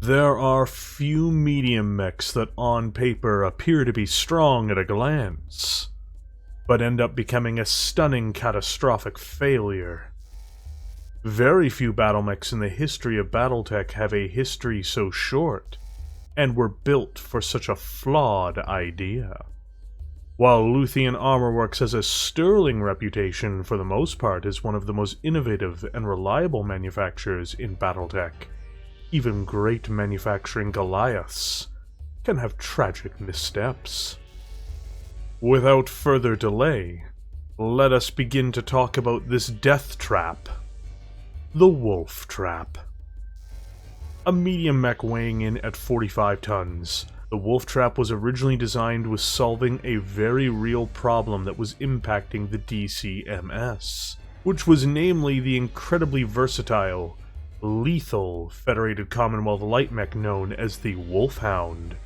There are few medium mechs that on paper appear to be strong at a glance, but end up becoming a stunning catastrophic failure. Very few Battlemechs in the history of Battletech have a history so short, and were built for such a flawed idea. While Luthien Armorworks has a sterling reputation for the most part as one of the most innovative and reliable manufacturers in Battletech, even great manufacturing Goliaths can have tragic missteps. Without further delay, let us begin to talk about this death trap. The Wolf Trap. A medium mech weighing in at 45 tons, the Wolf Trap was originally designed with solving a very real problem that was impacting the DCMS, which was namely the incredibly versatile, lethal Federated Commonwealth Light Mech known as the Wolfhound.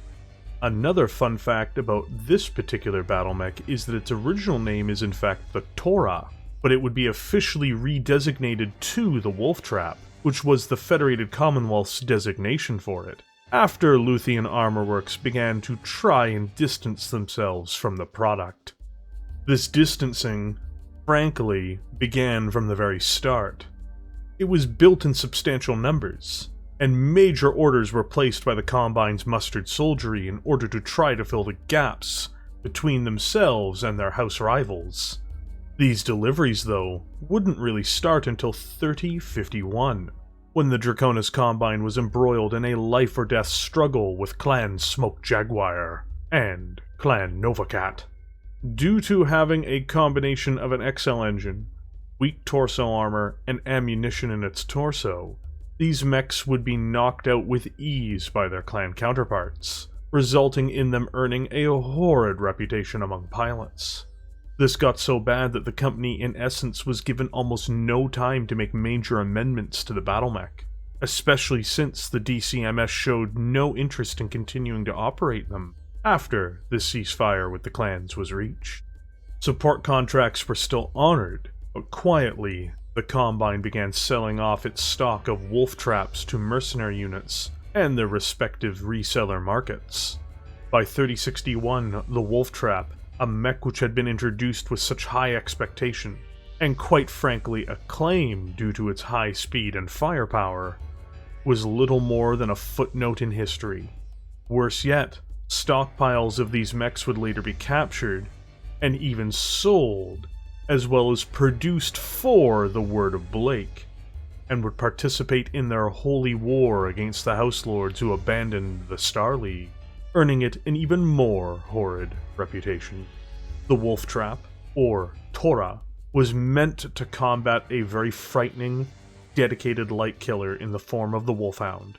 Another fun fact about this particular Battlemech is that its original name is in fact the Tora, but it would be officially redesignated to the Wolf Trap, which was the Federated Commonwealth's designation for it, after Luthien Armorworks began to try and distance themselves from the product. This distancing, frankly, began from the very start. It was built in substantial numbers, and major orders were placed by the Combine's mustered soldiery in order to try to fill the gaps between themselves and their house rivals. These deliveries, though, wouldn't really start until 3051, when the Draconis Combine was embroiled in a life-or-death struggle with Clan Smoke Jaguar and Clan Novacat. Due to having a combination of an XL engine, weak torso armor, and ammunition in its torso, these mechs would be knocked out with ease by their clan counterparts, resulting in them earning a horrid reputation among pilots. This got so bad that the company in essence was given almost no time to make major amendments to the Battlemech, especially since the DCMS showed no interest in continuing to operate them after the ceasefire with the clans was reached. Support contracts were still honored, but quietly, the Combine began selling off its stock of wolf traps to mercenary units and their respective reseller markets. By 3061, the Wolf Trap, a mech which had been introduced with such high expectation, and quite frankly acclaim due to its high speed and firepower, was little more than a footnote in history. Worse yet, stockpiles of these mechs would later be captured, and even sold, as well as produced for the Word of Blake, and would participate in their holy war against the House Lords who abandoned the Star League, earning it an even more horrid reputation. The Wolf Trap, or Tora, was meant to combat a very frightening, dedicated light killer in the form of the Wolfhound,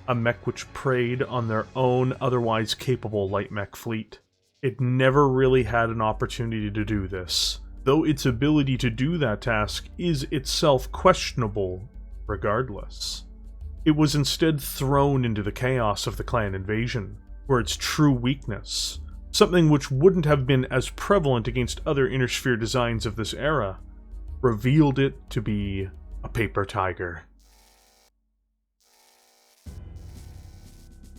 a mech which preyed on their own otherwise capable light mech fleet. It never really had an opportunity to do this, though its ability to do that task is itself questionable regardless. It was instead thrown into the chaos of the clan invasion, where its true weakness, something which wouldn't have been as prevalent against other inner sphere designs of this era, revealed it to be a paper tiger.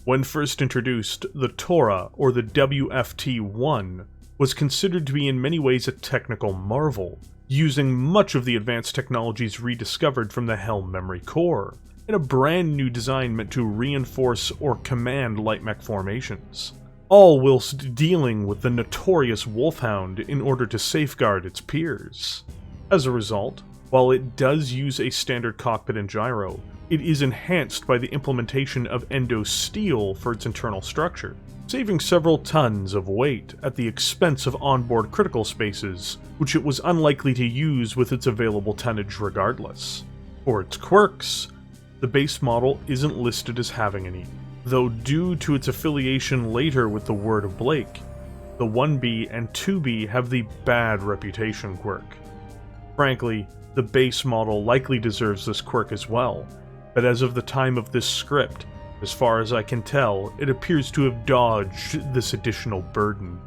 When first introduced, the Tora, or the WFT-1, was considered to be in many ways a technical marvel, using much of the advanced technologies rediscovered from the Helm Memory Core, in a brand new design meant to reinforce or command light mech formations, all whilst dealing with the notorious Wolfhound in order to safeguard its peers. As a result, while it does use a standard cockpit and gyro, it is enhanced by the implementation of endo steel for its internal structure, saving several tons of weight at the expense of onboard critical spaces, which it was unlikely to use with its available tonnage regardless. For its quirks, the base model isn't listed as having any, though due to its affiliation later with the Word of Blake, the 1B and 2B have the bad reputation quirk. Frankly, the base model likely deserves this quirk as well, but as of the time of this script, as far as I can tell, it appears to have dodged this additional burden.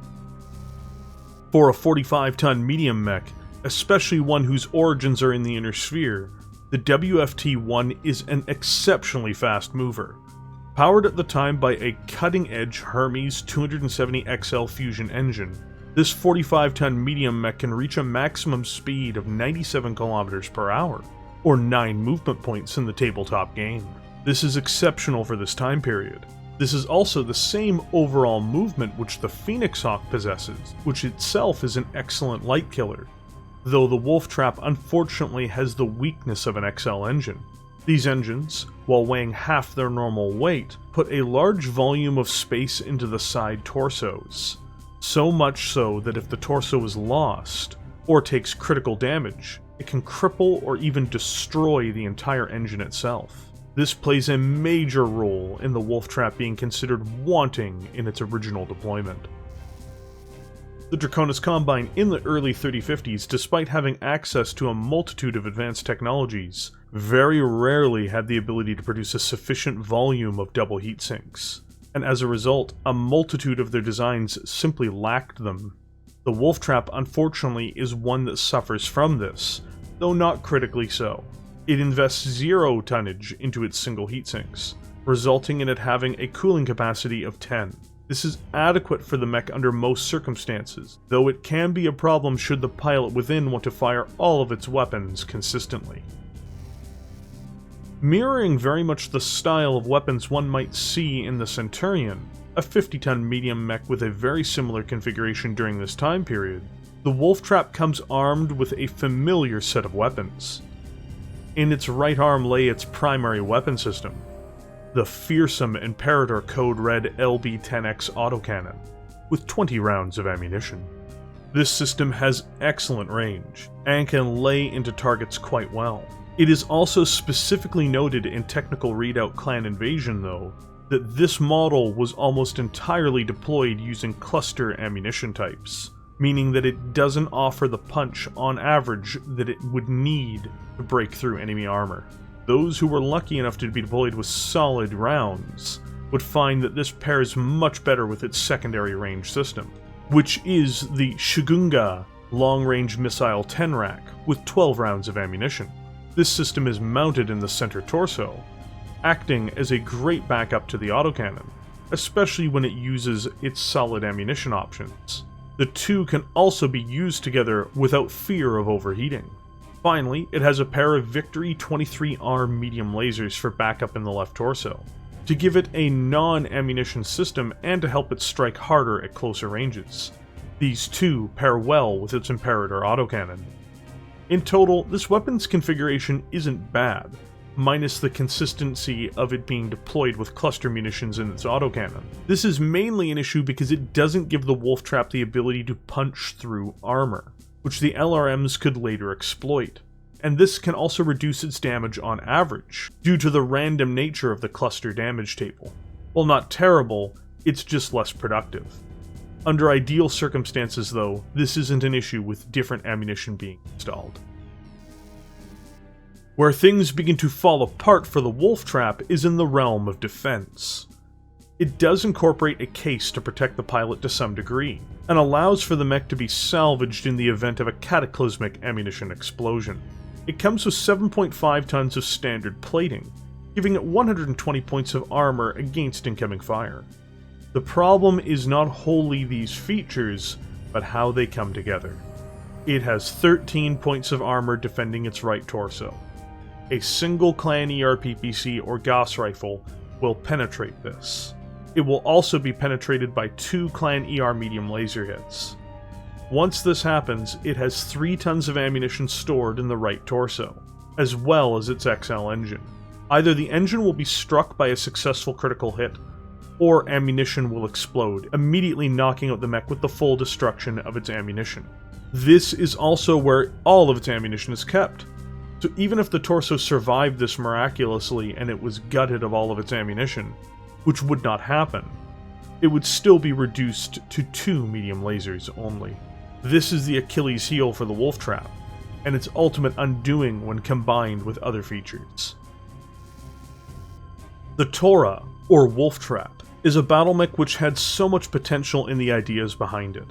For a 45-ton medium mech, especially one whose origins are in the inner sphere, the WFT-1 is an exceptionally fast mover, Powered at the time by a cutting-edge Hermes 270XL fusion engine, this 45-ton medium mech can reach a maximum speed of 97 km per hour, or 9 movement points in the tabletop game. This is exceptional for this time period. This is also the same overall movement which the Phoenix Hawk possesses, which itself is an excellent light killer, though the Wolf Trap unfortunately has the weakness of an XL engine. These engines, while weighing half their normal weight, put a large volume of space into the side torsos, so much so that if the torso is lost, or takes critical damage, it can cripple or even destroy the entire engine itself. This plays a major role in the Wolf Trap being considered wanting in its original deployment. The Draconis Combine in the early 3050s, despite having access to a multitude of advanced technologies, very rarely had the ability to produce a sufficient volume of double heatsinks, and as a result, a multitude of their designs simply lacked them. The Wolf Trap, unfortunately, is one that suffers from this, though not critically so. It invests 0 tonnage into its single heatsinks, resulting in it having a cooling capacity of 10. This is adequate for the mech under most circumstances, though it can be a problem should the pilot within want to fire all of its weapons consistently. Mirroring very much the style of weapons one might see in the Centurion, a 50-ton medium mech with a very similar configuration during this time period, the Wolf Trap comes armed with a familiar set of weapons. In its right arm lay its primary weapon system, the fearsome Imperator Code Red LB-10X autocannon, with 20 rounds of ammunition. This system has excellent range, and can lay into targets quite well. It is also specifically noted in Technical Readout Clan Invasion, though, that this model was almost entirely deployed using cluster ammunition types, meaning that it doesn't offer the punch on average that it would need to break through enemy armor. Those who were lucky enough to be deployed with solid rounds would find that this pairs much better with its secondary range system, which is the Shigunga long-range missile 10 rack with 12 rounds of ammunition. This system is mounted in the center torso, acting as a great backup to the autocannon, especially when it uses its solid ammunition options. The two can also be used together without fear of overheating. Finally, it has a pair of Victory 23R medium lasers for backup in the left torso, to give it a non-ammunition system and to help it strike harder at closer ranges. These two pair well with its Imperator autocannon. In total, this weapon's configuration isn't bad, minus the consistency of it being deployed with cluster munitions in its autocannon. This is mainly an issue because it doesn't give the Wolf Trap the ability to punch through armor, which the LRMs could later exploit, and this can also reduce its damage on average, due to the random nature of the cluster damage table. While not terrible, it's just less productive. Under ideal circumstances though, this isn't an issue with different ammunition being installed. Where things begin to fall apart for the Wolf Trap is in the realm of defense. It does incorporate a case to protect the pilot to some degree, and allows for the mech to be salvaged in the event of a cataclysmic ammunition explosion. It comes with 7.5 tons of standard plating, giving it 120 points of armor against incoming fire. The problem is not wholly these features, but how they come together. It has 13 points of armor defending its right torso. A single Clan ERPPC or Gauss rifle will penetrate this. It will also be penetrated by 2 Clan ER medium laser hits. Once this happens, it has 3 tons of ammunition stored in the right torso, as well as its XL engine. Either the engine will be struck by a successful critical hit, or ammunition will explode, immediately knocking out the mech with the full destruction of its ammunition. This is also where all of its ammunition is kept. So even if the torso survived this miraculously and it was gutted of all of its ammunition, which would not happen, it would still be reduced to 2 medium lasers only. This is the Achilles heel for the Wolf Trap, and its ultimate undoing when combined with other features. The Tora, or Wolf Trap, is a Battlemech which had so much potential in the ideas behind it.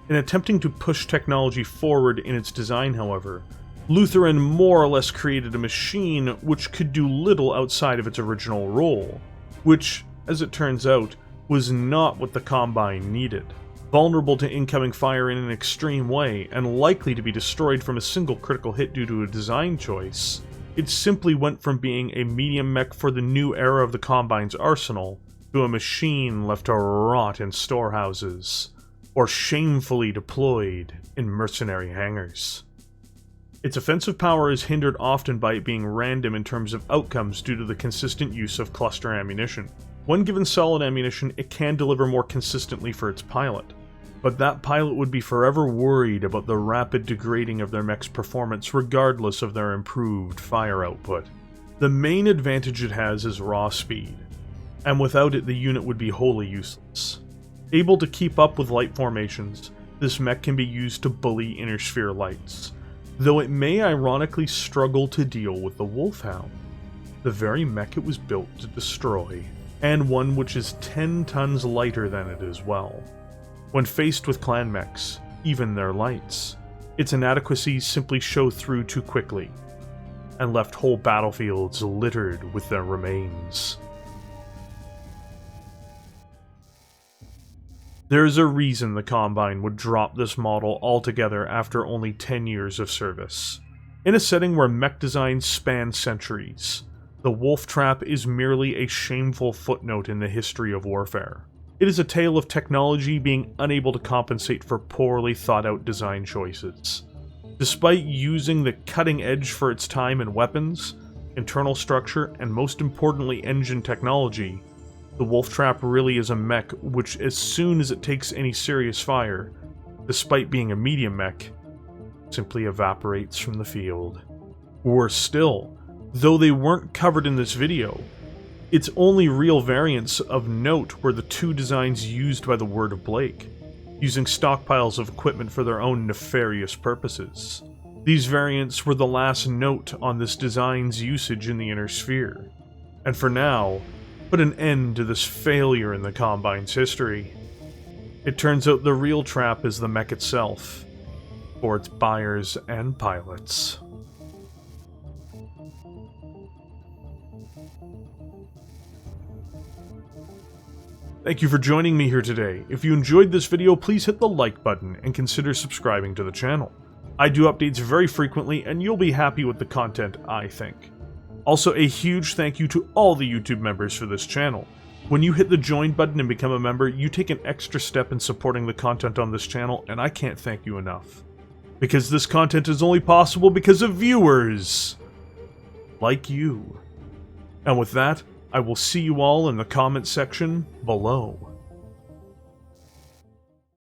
In attempting to push technology forward in its design, however, Lutheran more or less created a machine which could do little outside of its original role, which, as it turns out, was not what the Combine needed. Vulnerable to incoming fire in an extreme way, and likely to be destroyed from a single critical hit due to a design choice, it simply went from being a medium mech for the new era of the Combine's arsenal, to a machine left to rot in storehouses, or shamefully deployed in mercenary hangars. Its offensive power is hindered often by it being random in terms of outcomes due to the consistent use of cluster ammunition. When given solid ammunition, it can deliver more consistently for its pilot, but that pilot would be forever worried about the rapid degrading of their mech's performance regardless of their improved fire output. The main advantage it has is raw speed, and without it the unit would be wholly useless. Able to keep up with light formations, this mech can be used to bully inner sphere lights, though it may ironically struggle to deal with the Wolfhound, the very mech it was built to destroy, and one which is 10 tons lighter than it as well. When faced with clan mechs, even their lights, its inadequacies simply show through too quickly, and left whole battlefields littered with their remains. There is a reason the Combine would drop this model altogether after only 10 years of service. In a setting where mech designs span centuries, the Wolf Trap is merely a shameful footnote in the history of warfare. It is a tale of technology being unable to compensate for poorly thought-out design choices. Despite using the cutting edge for its time in weapons, internal structure, and most importantly engine technology, the Wolf Trap really is a mech which, as soon as it takes any serious fire, despite being a medium mech, simply evaporates from the field. Worse still, though they weren't covered in this video, its only real variants of note were the two designs used by the Word of Blake, using stockpiles of equipment for their own nefarious purposes. These variants were the last note on this design's usage in the inner sphere, and for now, put an end to this failure in the Combine's history. It turns out the real trap is the mech itself, for its buyers and pilots. Thank you for joining me here today. If you enjoyed this video, please hit the like button and consider subscribing to the channel. I do updates very frequently, and you'll be happy with the content, I think. Also, a huge thank you to all the YouTube members for this channel. When you hit the join button and become a member, you take an extra step in supporting the content on this channel, and I can't thank you enough. Because this content is only possible because of viewers like you. And with that, I will see you all in the comment section below.